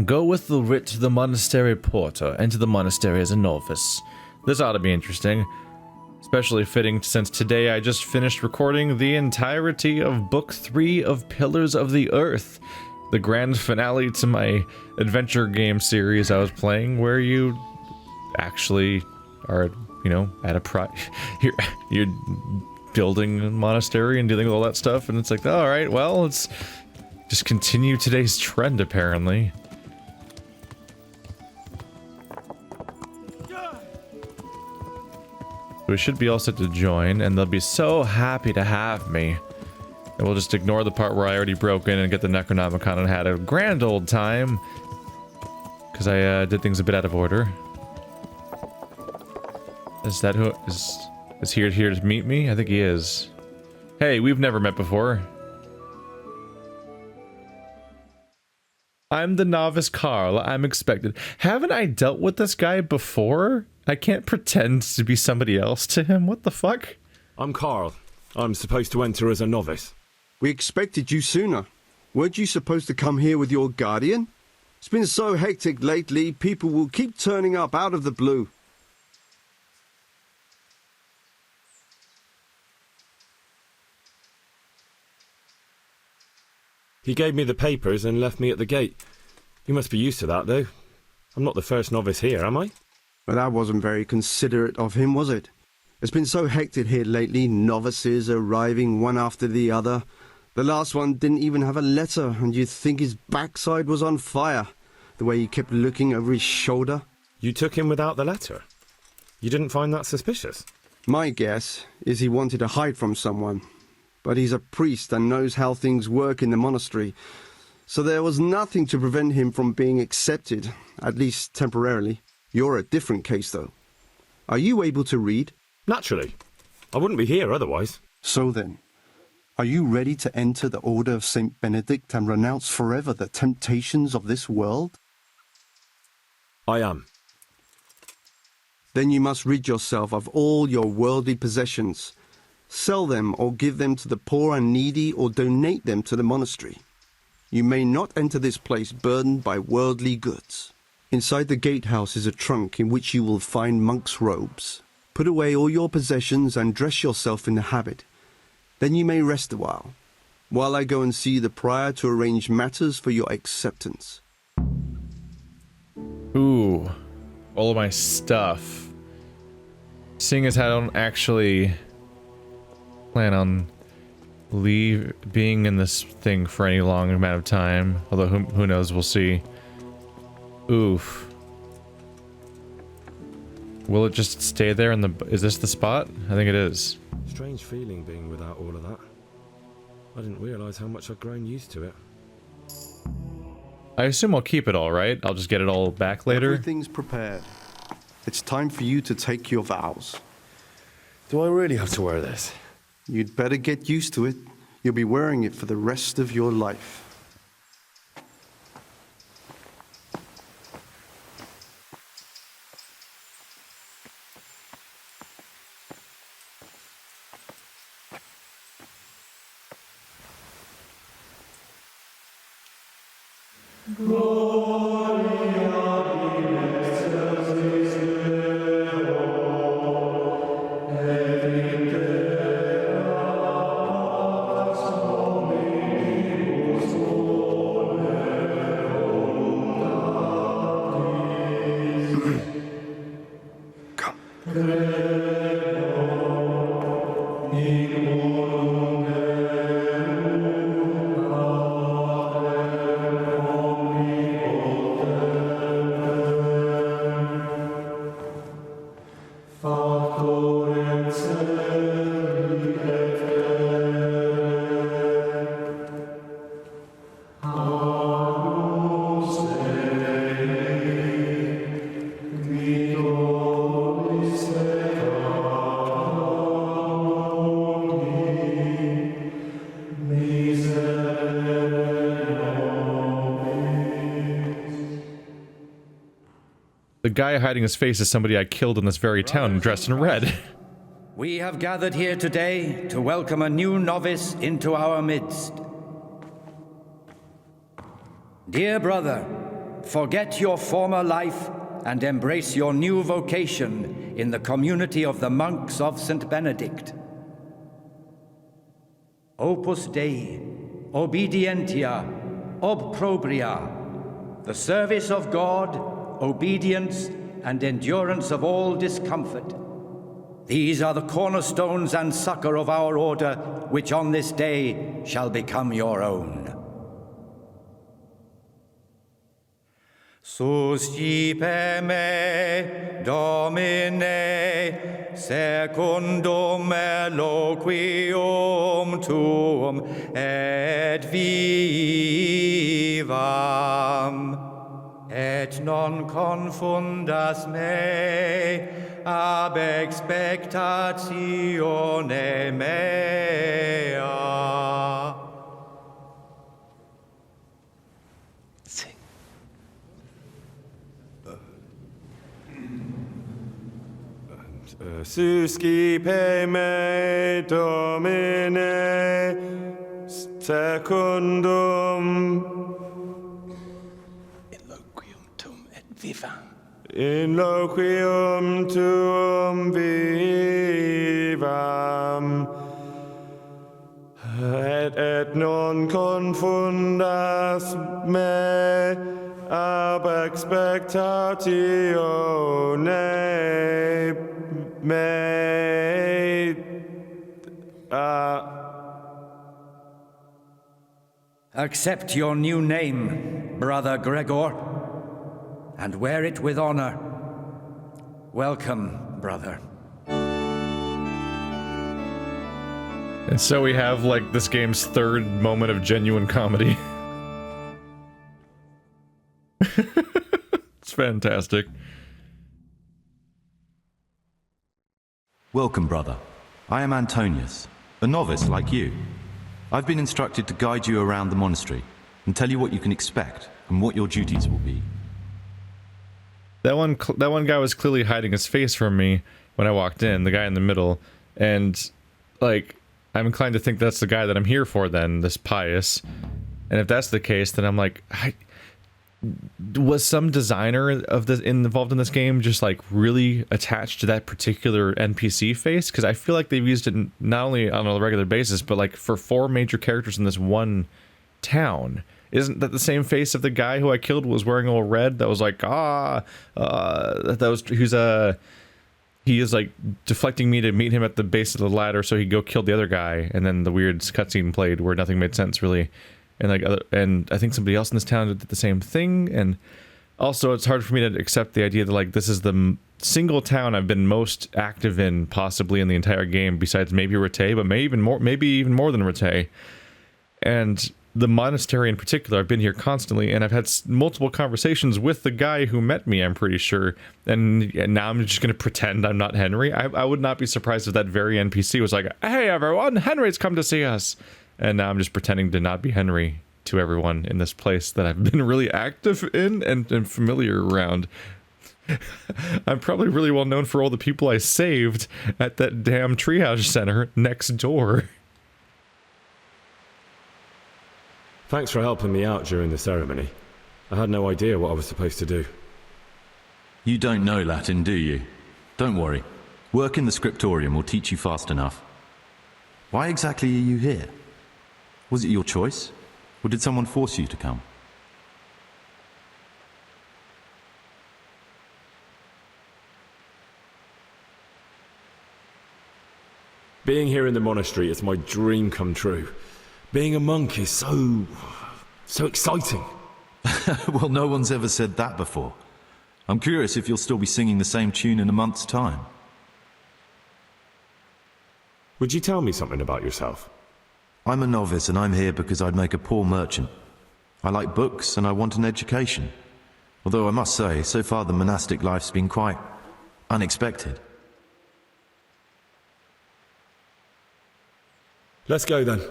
Go with the writ to the monastery porter. Enter the monastery as a novice. This ought to be interesting. Especially fitting since today I just finished recording the entirety of Book 3 of Pillars of the Earth. The grand finale to my adventure game series I was playing, where you actually are, you know, at a you're building a monastery and dealing with all that stuff, and it's like, alright, well, let's just continue today's trend, apparently. We should be all set to join, and they'll be so happy to have me. And we'll just ignore the part where I already broke in and get the Necronomicon and had a grand old time. Because I did things a bit out of order. Is that who is here to meet me? I think he is. Hey, we've never met before. I'm the novice Carl. I'm expected. Haven't I dealt with this guy before? I can't pretend to be somebody else to him. What the fuck? I'm Carl. I'm supposed to enter as a novice. We expected you sooner. Weren't you supposed to come here with your guardian? It's been so hectic lately, people will keep turning up out of the blue. He gave me the papers and left me at the gate. You must be used to that, though. I'm not the first novice here, am I? But that wasn't very considerate of him, was it? It's been so hectic here lately, novices arriving one after the other. The last one didn't even have a letter, and you'd think his backside was on fire, the way he kept looking over his shoulder. You took him without the letter? You didn't find that suspicious? My guess is he wanted to hide from someone. But he's a priest and knows how things work in the monastery, so there was nothing to prevent him from being accepted, at least temporarily. You're a different case, though. Are you able to read? Naturally. I wouldn't be here otherwise. So then, are you ready to enter the Order of St. Benedict and renounce forever the temptations of this world? I am. Then you must rid yourself of all your worldly possessions. Sell them or give them to the poor and needy or donate them to the monastery. You may not enter this place burdened by worldly goods. Inside the gatehouse is a trunk in which you will find monk's robes. Put away all your possessions and dress yourself in the habit. Then you may rest a while I go and see the prior to arrange matters for your acceptance. Ooh, all of my stuff. Seeing as I don't actually plan on being in this thing for any long amount of time, although who knows, we'll see. Oof. Will it just stay there in the... Is this the spot? I think it is. Strange feeling being without all of that. I didn't realise how much I'd grown used to it. I assume I'll keep it all, right? I'll just get it all back later. Everything's prepared. It's time for you to take your vows. Do I really have to wear this? You'd better get used to it. You'll be wearing it for the rest of your life. The guy hiding his face is somebody I killed in this very town, dressed in red. We have gathered here today to welcome a new novice into our midst. Dear brother, forget your former life and embrace your new vocation in the community of the monks of St. Benedict. Opus Dei, obedientia, obprobria, the service of God, obedience, and endurance of all discomfort. These are the cornerstones and succor of our order, which on this day shall become your own. Suscipe me, Domine, secundum eloquium tuum, et vivam, et non confundas me ab expectatione mea. Suscipe me, Domine, secundum Eloquium tuum et vivam. in loquium tuum vivam, et non confundas me ab expectatione mea. Accept your new name, Brother Gregor, and wear it with honor. Welcome, brother. And so we have, like, this game's third moment of genuine comedy. It's fantastic. Welcome, brother. I am Antonius, a novice like you. I've been instructed to guide you around the monastery and tell you what you can expect and what your duties will be. That one guy was clearly hiding his face from me when I walked in, the guy in the middle, and, like, I'm inclined to think that's the guy that I'm here for then, this pious. And if that's the case, then I'm like, was some designer of this involved in this game just, like, really attached to that particular NPC face? Because I feel like they've used it not only on a regular basis, but, like, for 4 major characters in this one town. Isn't that the same face of the guy who I killed was wearing all red? That was like, he is, like, deflecting me to meet him at the base of the ladder so he'd go kill the other guy, and then the weird cutscene played where nothing made sense, really. And, like, and I think somebody else in this town did the same thing, and also it's hard for me to accept the idea that, like, this is the single town I've been most active in, possibly in the entire game, besides maybe Rete, but maybe even more than Rete. And the monastery in particular, I've been here constantly, and I've had multiple conversations with the guy who met me, I'm pretty sure, and now I'm just going to pretend I'm not Henry. I would not be surprised if that very NPC was like, hey everyone, Henry's come to see us! And now I'm just pretending to not be Henry to everyone in this place that I've been really active in and familiar around. I'm probably really well known for all the people I saved at that damn triage center next door. Thanks for helping me out during the ceremony. I had no idea what I was supposed to do. You don't know Latin, do you? Don't worry. Work in the scriptorium will teach you fast enough. Why exactly are you here? Was it your choice? Or did someone force you to come? Being here in the monastery is my dream come true. Being a monk is so exciting. Well, no one's ever said that before. I'm curious if you'll still be singing the same tune in a month's time. Would you tell me something about yourself? I'm a novice and I'm here because I'd make a poor merchant. I like books and I want an education. Although I must say, so far the monastic life's been quite unexpected. Let's go then.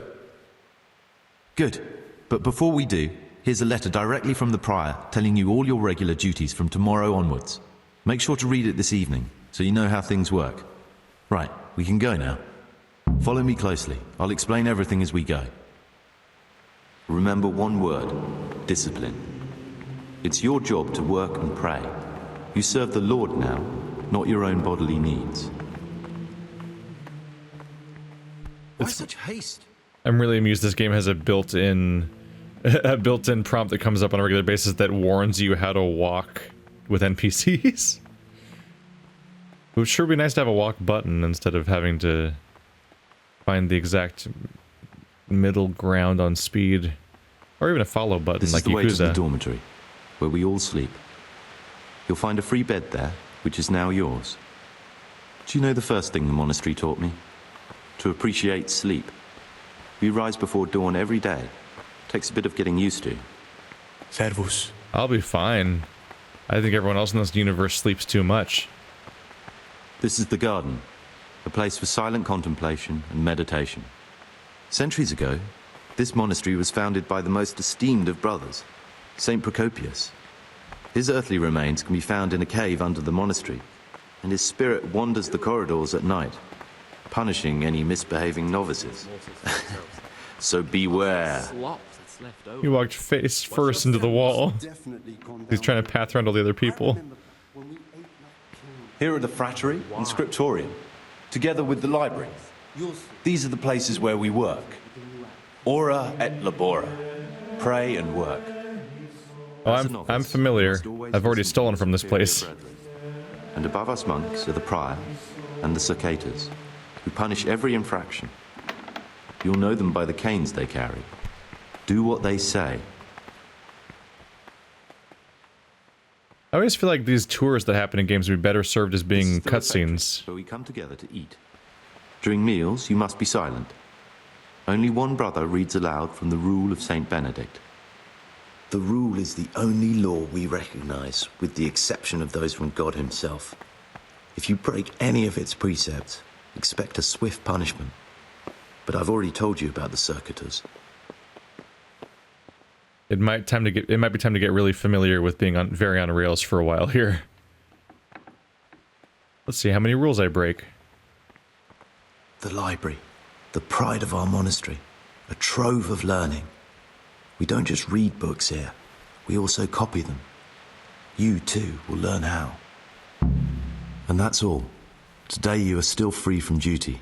Good. But before we do, here's a letter directly from the prior telling you all your regular duties from tomorrow onwards. Make sure to read it this evening so you know how things work. Right, we can go now. Follow me closely. I'll explain everything as we go. Remember one word: discipline. It's your job to work and pray. You serve the Lord now, not your own bodily needs. Why such haste? I'm really amused this game has a built-in prompt that comes up on a regular basis that warns you how to walk with NPCs. It would sure be nice to have a walk button instead of having to find the exact middle ground on speed. Or even a follow button This like is the way to the Yakuza. dormitory, where we all sleep. You'll find a free bed there, which is now yours. Do you know the first thing the monastery taught me? To appreciate sleep. We rise before dawn every day. Takes a bit of getting used to. Servus. I'll be fine. I think everyone else in this universe sleeps too much. This is the garden, a place for silent contemplation and meditation. Centuries ago, this monastery was founded by the most esteemed of brothers, Saint Procopius. His earthly remains can be found in a cave under the monastery, and his spirit wanders the corridors at night, punishing any misbehaving novices. So beware. He walked face first into the wall. He's trying to path around all the other people. Here are the frattery and scriptorium, together with the library. These are the places where we work. Ora et labora. Pray and work. Oh, I'm familiar. I've already stolen from this place. And above us monks are the prior and the circators, who punish every infraction. You'll know them by the canes they carry. Do what they say. I always feel like these tours that happen in games would be better served as being cutscenes. Where we come together to eat. During meals, you must be silent. Only one brother reads aloud from the rule of Saint Benedict. The rule is the only law we recognize, with the exception of those from God himself. If you break any of its precepts, expect a swift punishment. But I've already told you about the circuitors. It might be time to get really familiar with being very on rails for a while here. Let's see how many rules I break. The library, the pride of our monastery, a trove of learning. We don't just read books here, we also copy them. You too will learn how. And that's all. Today you are still free from duty,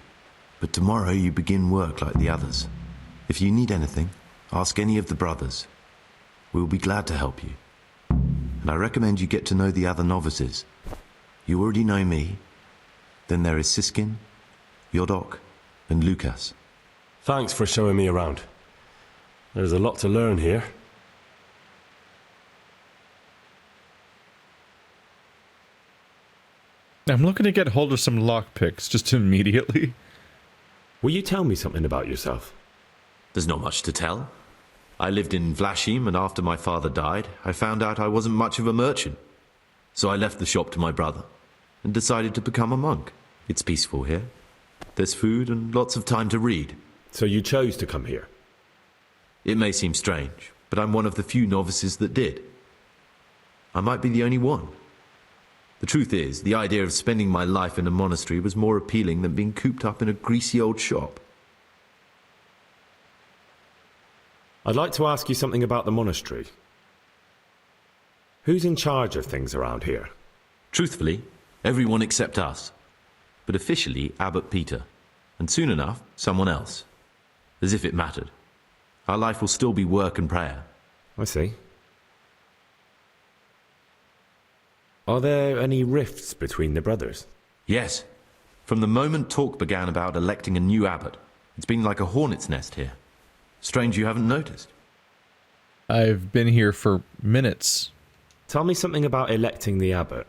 but tomorrow you begin work like the others. If you need anything, ask any of the brothers. We'll be glad to help you. And I recommend you get to know the other novices. You already know me. Then there is Siskin, Yodok, and Lucas. Thanks for showing me around. There's a lot to learn here. I'm looking to get hold of some lockpicks just immediately. Will you tell me something about yourself? There's not much to tell. I lived in Vlashim, and after my father died, I found out I wasn't much of a merchant. So I left the shop to my brother, and decided to become a monk. It's peaceful here. There's food and lots of time to read. So you chose to come here? It may seem strange, but I'm one of the few novices that did. I might be the only one. The truth is, the idea of spending my life in a monastery was more appealing than being cooped up in a greasy old shop. I'd like to ask you something about the monastery. Who's in charge of things around here? Truthfully, everyone except us. But officially, Abbot Peter. And soon enough, someone else. As if it mattered. Our life will still be work and prayer. I see. Are there any rifts between the brothers? Yes. From the moment talk began about electing a new abbot, it's been like a hornet's nest here. Strange you haven't noticed. I've been here for minutes. Tell me something about electing the abbot.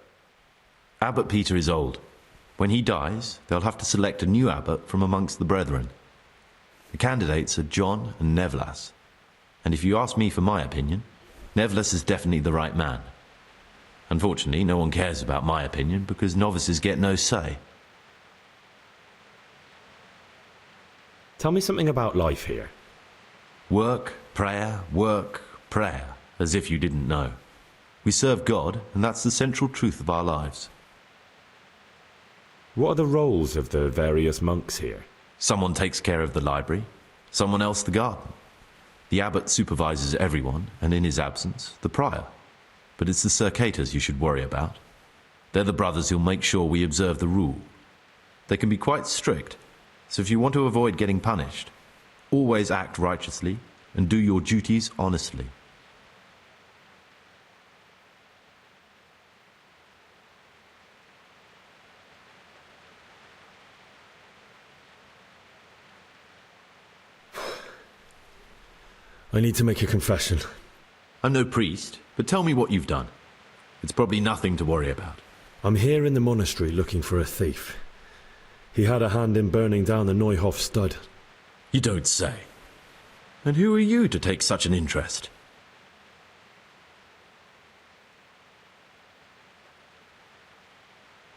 Abbot Peter is old. When he dies, they'll have to select a new abbot from amongst the brethren. The candidates are John and Nevlas. And if you ask me for my opinion, Nevlas is definitely the right man. Unfortunately, no one cares about my opinion because novices get no say. Tell me something about life here. Work, prayer, as if you didn't know. We serve God, and that's the central truth of our lives. What are the roles of the various monks here? Someone takes care of the library, someone else the garden. The abbot supervises everyone, and in his absence, the prior. but it's the circators you should worry about. They're the brothers who'll make sure we observe the rule. They can be quite strict, so if you want to avoid getting punished, always act righteously and do your duties honestly. I need to make a confession. I'm no priest, but tell me what you've done. It's probably nothing to worry about. I'm here in the monastery looking for a thief. He had a hand in burning down the Neuhof stud. You don't say. And who are you to take such an interest?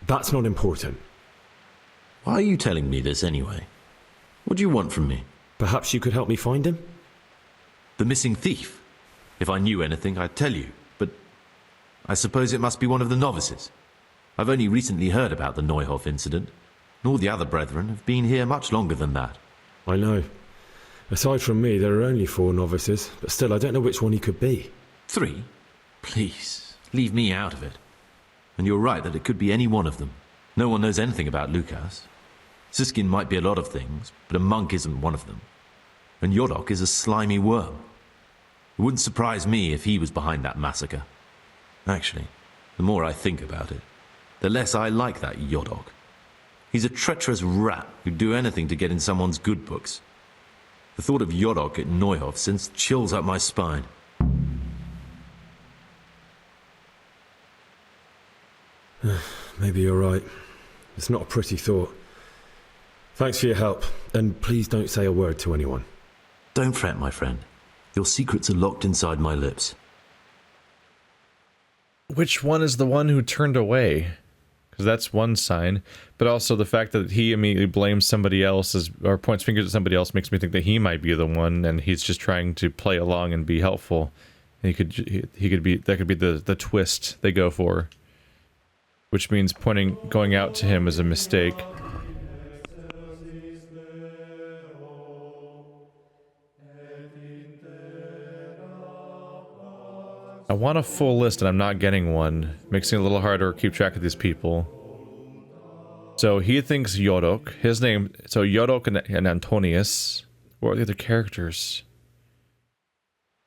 That's not important. Why are you telling me this anyway? What do you want from me? Perhaps you could help me find him? The missing thief? If I knew anything, I'd tell you, but I suppose it must be one of the novices. I've only recently heard about the Neuhof incident, and all the other brethren have been here much longer than that. I know. Aside from me, there are only 4 novices, but still I don't know which one he could be. 3? Please, leave me out of it. And you're right that it could be any one of them. No one knows anything about Lukas. Siskin might be a lot of things, but a monk isn't one of them. And Yodok is a slimy worm. It wouldn't surprise me if he was behind that massacre. Actually, the more I think about it, the less I like that Yodok. He's a treacherous rat who'd do anything to get in someone's good books. The thought of Yodok at Neuhof sends chills up my spine. Maybe you're right. It's not a pretty thought. Thanks for your help, and please don't say a word to anyone. Don't fret, my friend. Your secrets are locked inside my lips. Which one is the one who turned away? Because that's one sign, but also the fact that he immediately blames somebody else or points fingers at somebody else makes me think that he might be the one, and he's just trying to play along and be helpful. He could be that could be the twist they go for, which means going out to him is a mistake. I want a full list and I'm not getting one. Makes it a little harder to keep track of these people. So he thinks Yodok. His name, so Yodok and Antonius. What are the other characters?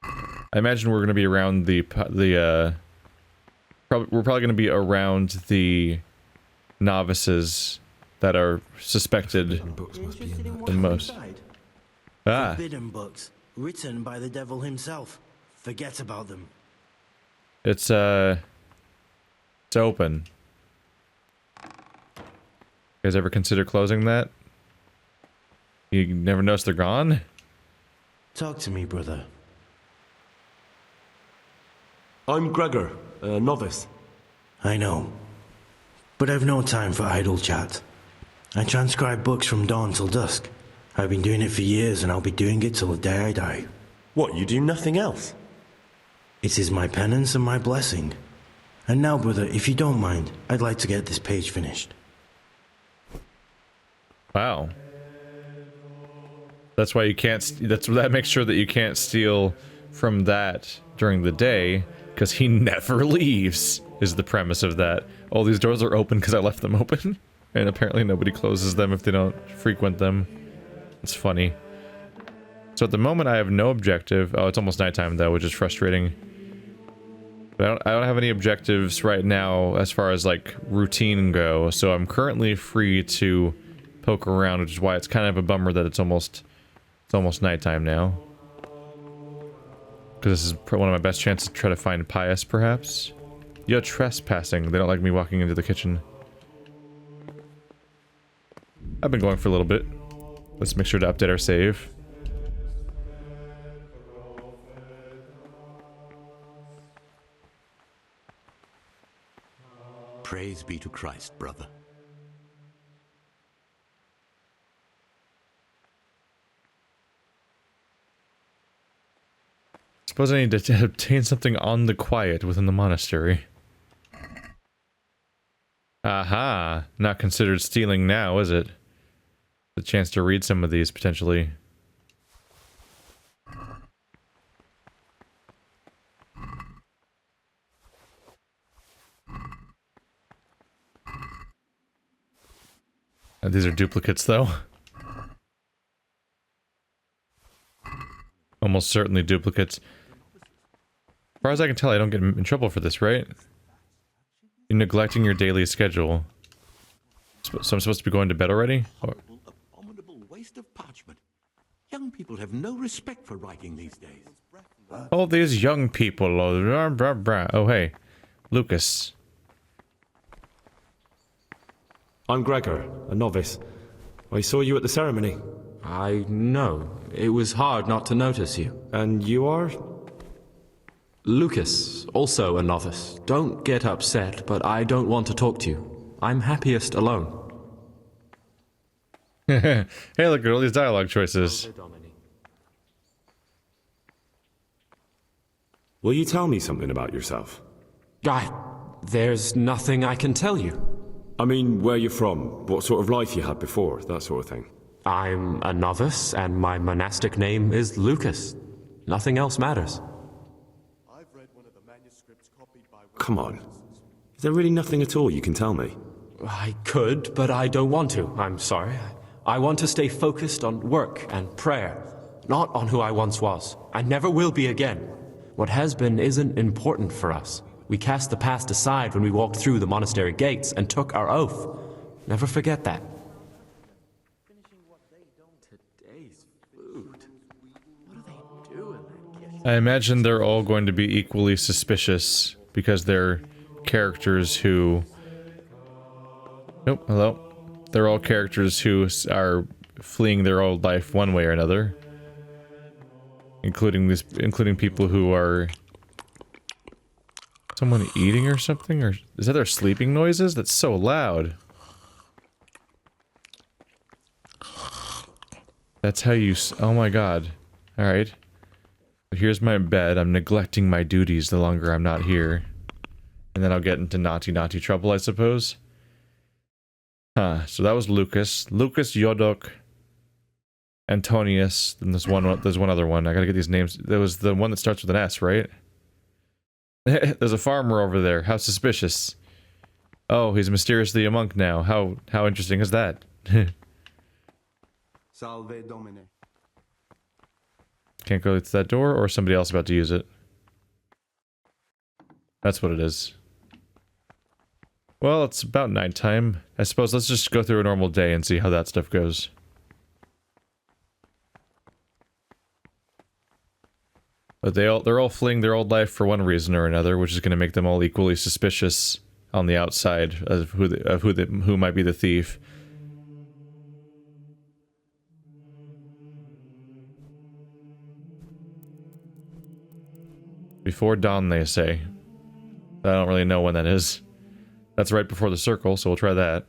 I imagine we're going to be around we're probably going to be around the novices that are suspected the most. Ah. Forbidden books, written by the devil himself. Forget about them. It's open. You guys ever consider closing that? You never notice they're gone? Talk to me, brother. I'm Gregor, a novice. I know. But I've no time for idle chat. I transcribe books from dawn till dusk. I've been doing it for years and I'll be doing it till the day I die. What, you do nothing else? It is my penance and my blessing. And now, brother, if you don't mind, I'd like to get this page finished. Wow. That's why you can't, that makes sure that you can't steal from that during the day, because he never leaves, is the premise of that. All these doors are open because I left them open, and apparently nobody closes them if they don't frequent them. It's funny. So at the moment I have no objective. Oh, it's almost nighttime though, which is frustrating. But I don't have any objectives right now as far as like routine go, so I'm currently free to poke around, which is why it's kind of a bummer that it's almost nighttime now. Because this is one of my best chances to try to find Pius, perhaps. You're trespassing. They don't like me walking into the kitchen. I've been going for a little bit. Let's make sure to update our save. Praise be to Christ, brother. Suppose I need to obtain something on the quiet within the monastery. Aha! Not considered stealing now, is it? The chance to read some of these, potentially. These are duplicates, though. Almost certainly duplicates. As far as I can tell, I don't get in trouble for this, right? You're neglecting your daily schedule. So I'm supposed to be going to bed already? Or... Abominable waste of parchment. Young people have no respect for writing these days. All these young people. Oh, hey. Lucas. I'm Gregor, a novice. I saw you at the ceremony. I know. It was hard not to notice you. And you are? Lucas, also a novice. Don't get upset, but I don't want to talk to you. I'm happiest alone. Hey, look at all these dialogue choices. Will you tell me something about yourself? There's nothing I can tell you. I mean, where you're from, what sort of life you had before, that sort of thing. I'm a novice, and my monastic name is Lucas. Nothing else matters. I've read one of the manuscripts copied by Come on. Is there really nothing at all you can tell me? I could, but I don't want to. I'm sorry. I want to stay focused on work and prayer, not on who I once was. I never will be again. What has been isn't important for us. We cast the past aside when we walked through the monastery gates and took our oath. Never forget that. Today's food. What are they doing? I imagine they're all going to be equally suspicious because they're characters who... Nope, hello. They're all characters who are fleeing their old life one way or another. Including people who are... Someone eating or something? Or is that their sleeping noises? That's so loud. That's how you... Oh my god. Alright. Here's my bed. I'm neglecting my duties the longer I'm not here. And then I'll get into naughty trouble, I suppose. Huh. So that was Lucas. Lucas, Yodok, Antonius. Then there's one other one. I gotta get these names. There was the one that starts with an S, right? There's a farmer over there. How suspicious. Oh, he's mysteriously a monk now. How interesting is that? Salve Domine. Can't go to that door, or somebody else about to use it. That's what it is. Well, it's about nighttime. I suppose let's just go through a normal day and see how that stuff goes. But they're all fleeing their old life for one reason or another, which is going to make them all equally suspicious on the outside of who might be the thief. Before dawn, they say. I don't really know when that is. That's right before the circle, so we'll try that.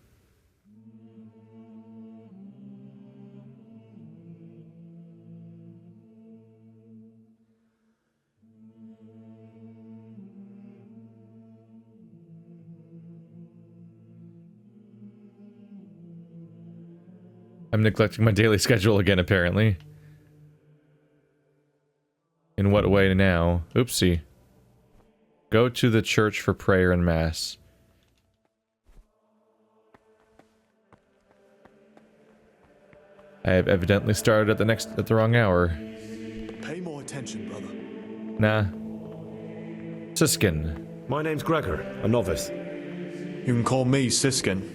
I'm neglecting my daily schedule again, apparently. In what way now? Oopsie. Go to the church for prayer and mass. I have evidently started at the wrong hour. Pay more attention, brother. Nah. Siskin. My name's Gregor, a novice. You can call me Siskin.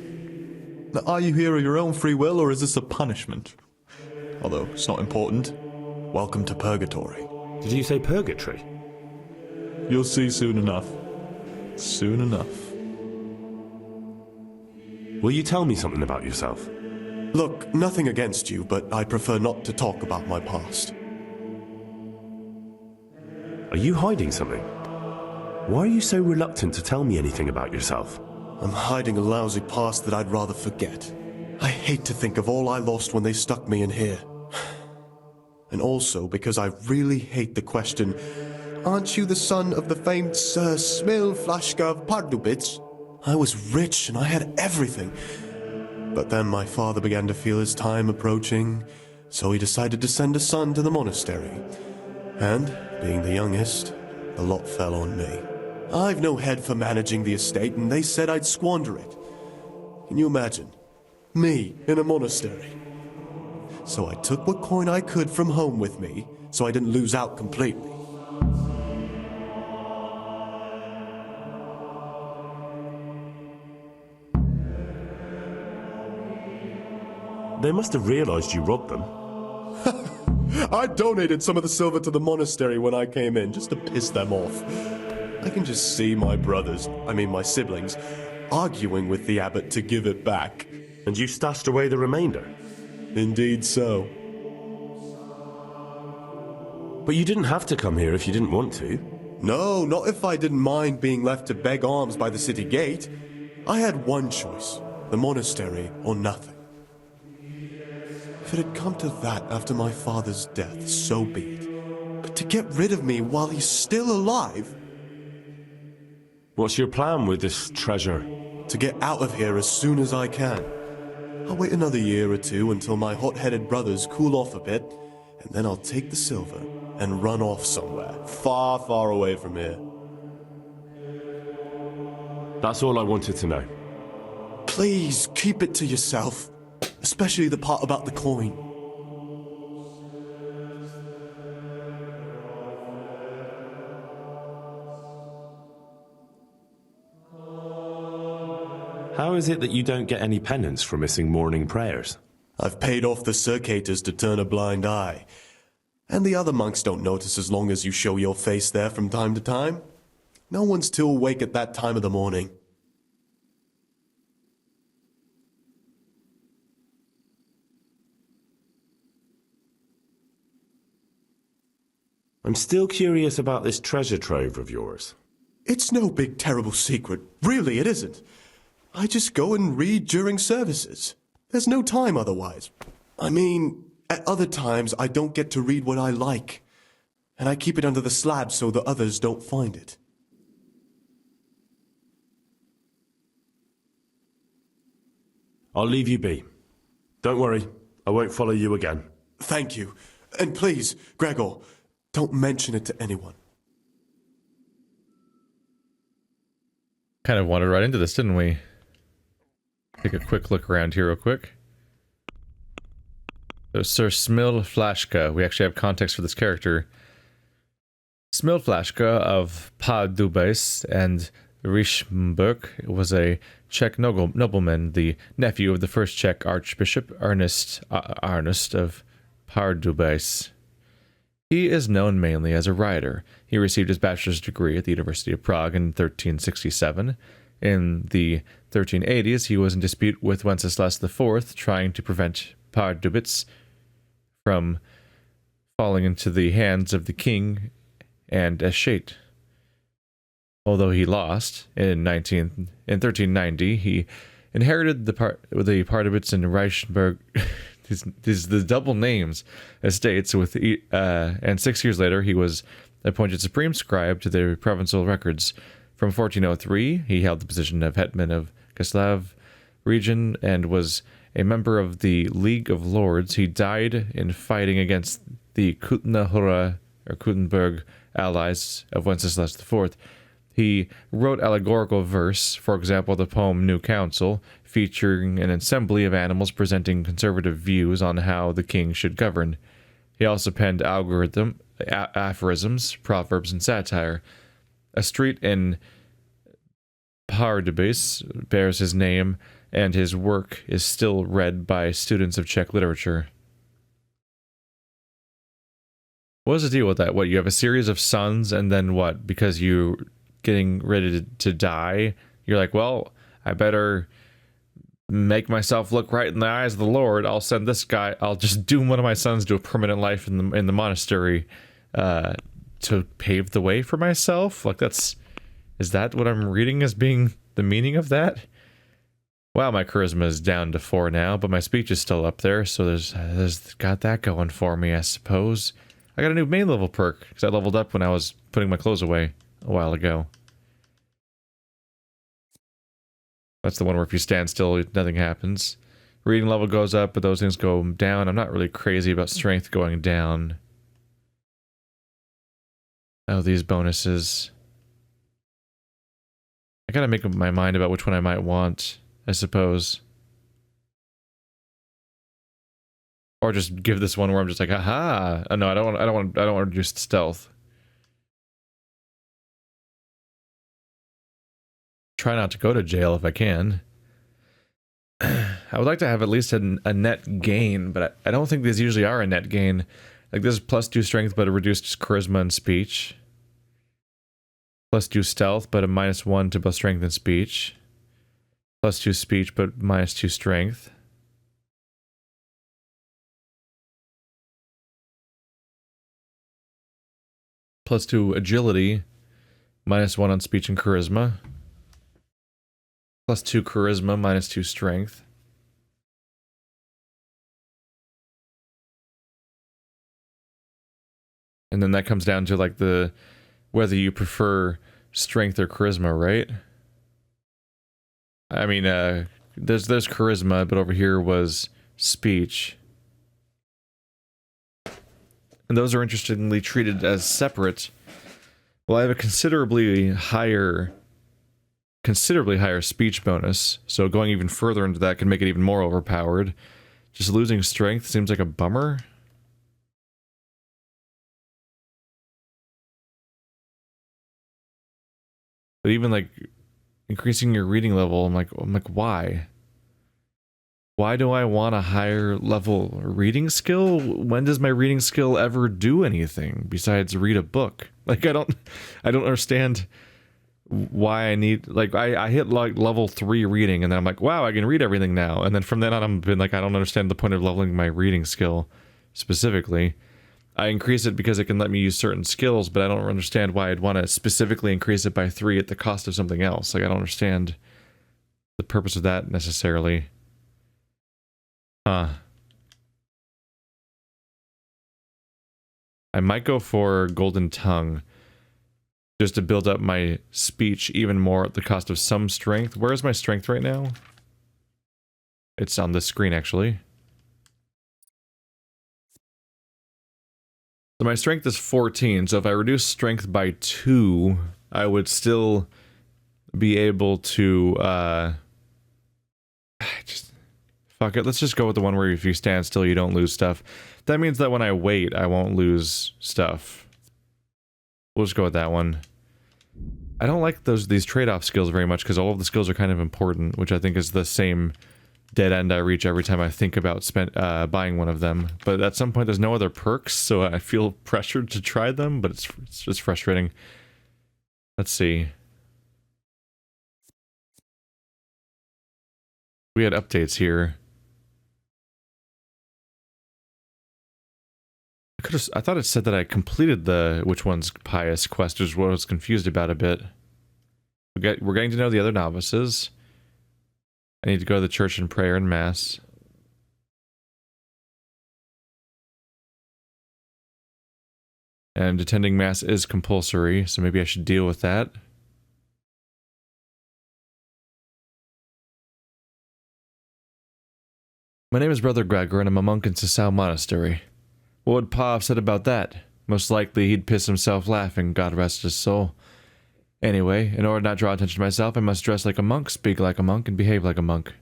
Now, are you here of your own free will, or is this a punishment? Although, it's not important. Welcome to Purgatory. Did you say purgatory? You'll see soon enough. Soon enough. Will you tell me something about yourself? Look, nothing against you, but I prefer not to talk about my past. Are you hiding something? Why are you so reluctant to tell me anything about yourself? I'm hiding a lousy past that I'd rather forget. I hate to think of all I lost when they stuck me in here. And also because I really hate the question, aren't you the son of the famed Sir Smilflashka of Pardubitz? I was rich and I had everything. But then my father began to feel his time approaching, so he decided to send a son to the monastery. And, being the youngest, the lot fell on me. I've no head for managing the estate, and they said I'd squander it. Can you imagine? Me, in a monastery. So I took what coin I could from home with me, so I didn't lose out completely. They must have realized you robbed them. I donated some of the silver to the monastery when I came in, just to piss them off. I can just see my my siblings, arguing with the abbot to give it back. And you stashed away the remainder? Indeed so. But you didn't have to come here if you didn't want to. No, not if I didn't mind being left to beg alms by the city gate. I had one choice, the monastery or nothing. If it had come to that after my father's death, so be it. But to get rid of me while he's still alive... What's your plan with this treasure? To get out of here as soon as I can. I'll wait another year or two until my hot-headed brothers cool off a bit, and then I'll take the silver and run off somewhere, far, far away from here. That's all I wanted to know. Please, keep it to yourself. Especially the part about the coin. How is it that you don't get any penance for missing morning prayers? I've paid off the circators to turn a blind eye. And the other monks don't notice as long as you show your face there from time to time. No one's too awake at that time of the morning. I'm still curious about this treasure trove of yours. It's no big terrible secret. Really, it isn't. I just go and read during services. There's no time otherwise. I mean, at other times I don't get to read what I like. And I keep it under the slab so the others don't find it. I'll leave you be. Don't worry, I won't follow you again. Thank you. And please, Gregor, don't mention it to anyone. Kind of wandered right into this, didn't we? Take a quick look around here real quick. So Sir Smil Flashka, we actually have context for this character. Smil Flashka of Pardubice and Rischenberg was a Czech nobleman, the nephew of the first Czech Archbishop Ernest of Pardubice. He is known mainly as a writer. He received his bachelor's degree at the University of Prague in 1367. In the 1380s, he was in dispute with Wenceslas IV, trying to prevent Pardubice from falling into the hands of the king and escheat. Although he lost in 1390, he inherited the Pardubice and Reichenberg. These the double names estates with, and 6 years later he was appointed supreme scribe to the provincial records. From 1403, he held the position of hetman of Kaslav region and was a member of the League of Lords. He died in fighting against the Kutna-Hura or Kutenberg allies of Wenceslas IV. He wrote allegorical verse, for example, the poem New Council, featuring an assembly of animals presenting conservative views on how the king should govern. He also penned aphorisms, proverbs, and satire. A street in Pardubice bears his name, and his work is still read by students of Czech literature. What was the deal with that? What, you have a series of sons, and then what? Because you're getting ready to die, you're like, well, I better make myself look right in the eyes of the Lord. I'll send this guy, I'll just doom one of my sons to a permanent life in the monastery to pave the way for myself. Like, is that what I'm reading as being the meaning of that? Wow, my charisma is down to 4 now, but my speech is still up there, so there's got that going for me, I suppose. I got a new main level perk, because I leveled up when I was putting my clothes away a while ago. That's the one where if you stand still, nothing happens. Reading level goes up, but those things go down. I'm not really crazy about strength going down. Oh, these bonuses. I gotta make up my mind about which one I might want, I suppose. Or just give this one where I'm just like, aha. Oh, no, I don't want to reduce stealth. Try not to go to jail if I can. I would like to have at least a net gain, but I don't think these usually are a net gain. Like this is +2 strength, but a reduced charisma and speech. +2 stealth, but a -1 to both strength and speech. +2 speech, but -2 strength. +2 agility, -1 on speech and charisma. +2 charisma, -2 strength. And then that comes down to like the whether you prefer strength or charisma, right? I mean, there's charisma, but over here was speech. And those are interestingly treated as separate. Well, I have a considerably higher speech bonus, so going even further into that can make it even more overpowered. Just losing strength seems like a bummer. But even like increasing your reading level, I'm like why? Why do I want a higher level reading skill? When does my reading skill ever do anything besides read a book? Like I don't understand why I need, like I hit like level 3 reading and then I'm like, wow, I can read everything now. And then from then on I've been like, I don't understand the point of leveling my reading skill specifically. I increase it because it can let me use certain skills, but I don't understand why I'd want to specifically increase it by 3 at the cost of something else. Like I don't understand the purpose of that necessarily. I might go for Golden Tongue just to build up my speech even more at the cost of some strength. Where is my strength right now? It's on this screen actually. So my strength is 14, so if I reduce strength by 2, I would still be able to just fuck it, let's just go with the one where if you stand still, you don't lose stuff. That means that when I wait, I won't lose stuff. We'll just go with that one. I don't like these trade-off skills very much, because all of the skills are kind of important, which I think is the same dead end I reach every time I think about buying one of them. But at some point, there's no other perks, so I feel pressured to try them, but it's just frustrating. Let's see. We had updates here. I thought it said that I completed the which one's pious quest, is what I was confused about a bit. We're getting to know the other novices. I need to go to the church and prayer and mass. And attending mass is compulsory, so maybe I should deal with that. My name is Brother Gregor, and I'm a monk in Sasau Monastery. What would Pa have said about that? Most likely he'd piss himself laughing, God rest his soul. Anyway, in order not to draw attention to myself, I must dress like a monk, speak like a monk, and behave like a monk.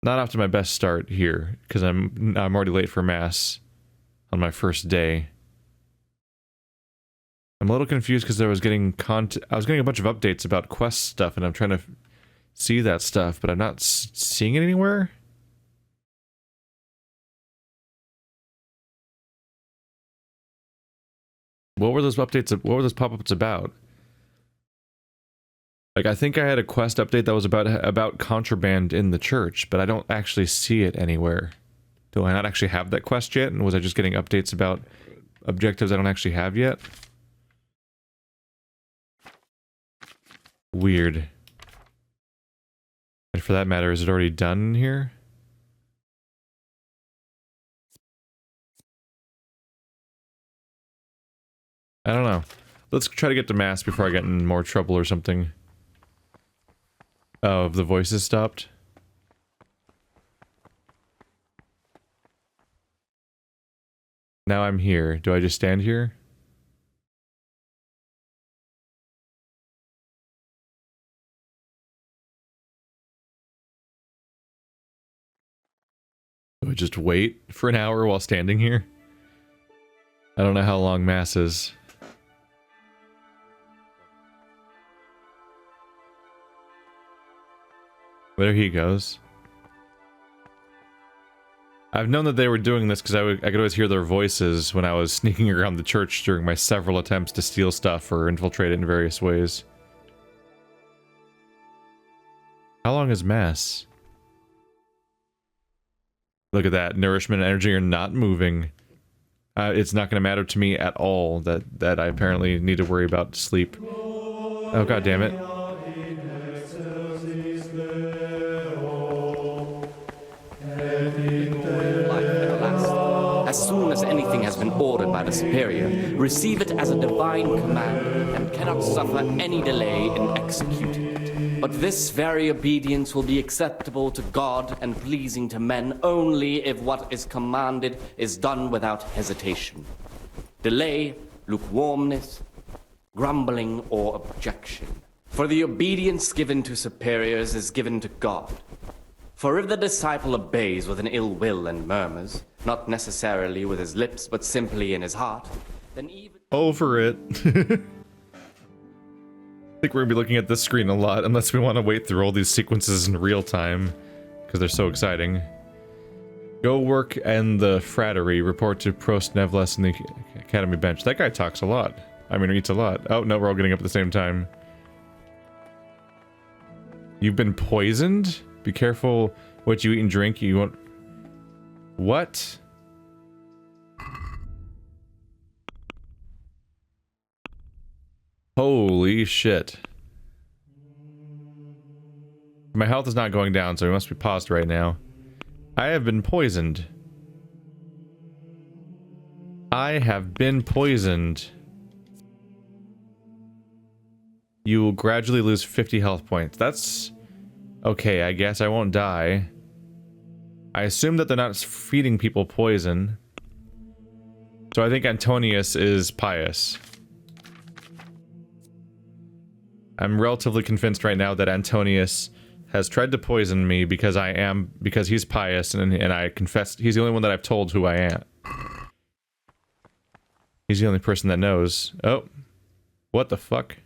Not off to my best start here, because I'm already late for mass on my first day. I'm a little confused because I was getting a bunch of updates about quest stuff, and I'm trying to see that stuff, but I'm not seeing it anywhere. What were those updates? What were those pop-ups about? Like, I think I had a quest update that was about contraband in the church, but I don't actually see it anywhere. Do I not actually have that quest yet? And was I just getting updates about objectives I don't actually have yet? Weird. And for that matter, is it already done in here? I don't know. Let's try to get to mass before I get in more trouble or something. Oh, the voices stopped? Now I'm here. Do I just stand here? I just wait for an hour while standing here? I don't know how long Mass is. There he goes. I've known that they were doing this because I could always hear their voices when I was sneaking around the church during my several attempts to steal stuff or infiltrate it in various ways. How long is Mass? Look at that. Nourishment and energy are not moving. It's not going to matter to me at all that I apparently need to worry about sleep. Oh, god damn it. As soon as anything has been ordered by the superior, receive it as a divine command and cannot suffer any delay in executing it. But this very obedience will be acceptable to God and pleasing to men only if what is commanded is done without hesitation. Delay, lukewarmness, grumbling, or objection. For the obedience given to superiors is given to God. For if the disciple obeys with an ill will and murmurs, not necessarily with his lips, but simply in his heart, then even... Over it. I think we're gonna be looking at this screen a lot, unless we want to wait through all these sequences in real time, because they're so exciting. Go work and the frattery. Report to Prost Nevles in the academy bench. That guy talks a lot. I mean, eats a lot. Oh, no, we're all getting up at the same time. You've been poisoned? Be careful what you eat and drink. You won't... What? Holy shit. My health is not going down, so we must be paused right now. I have been poisoned. I have been poisoned. You will gradually lose 50 health points. That's... okay, I guess I won't die. I assume that they're not feeding people poison. So I think Antonius is pious. I'm relatively convinced right now that Antonius has tried to poison me because he's pious and I confess he's the only one that I've told who I am. He's the only person that knows. Oh. What the fuck?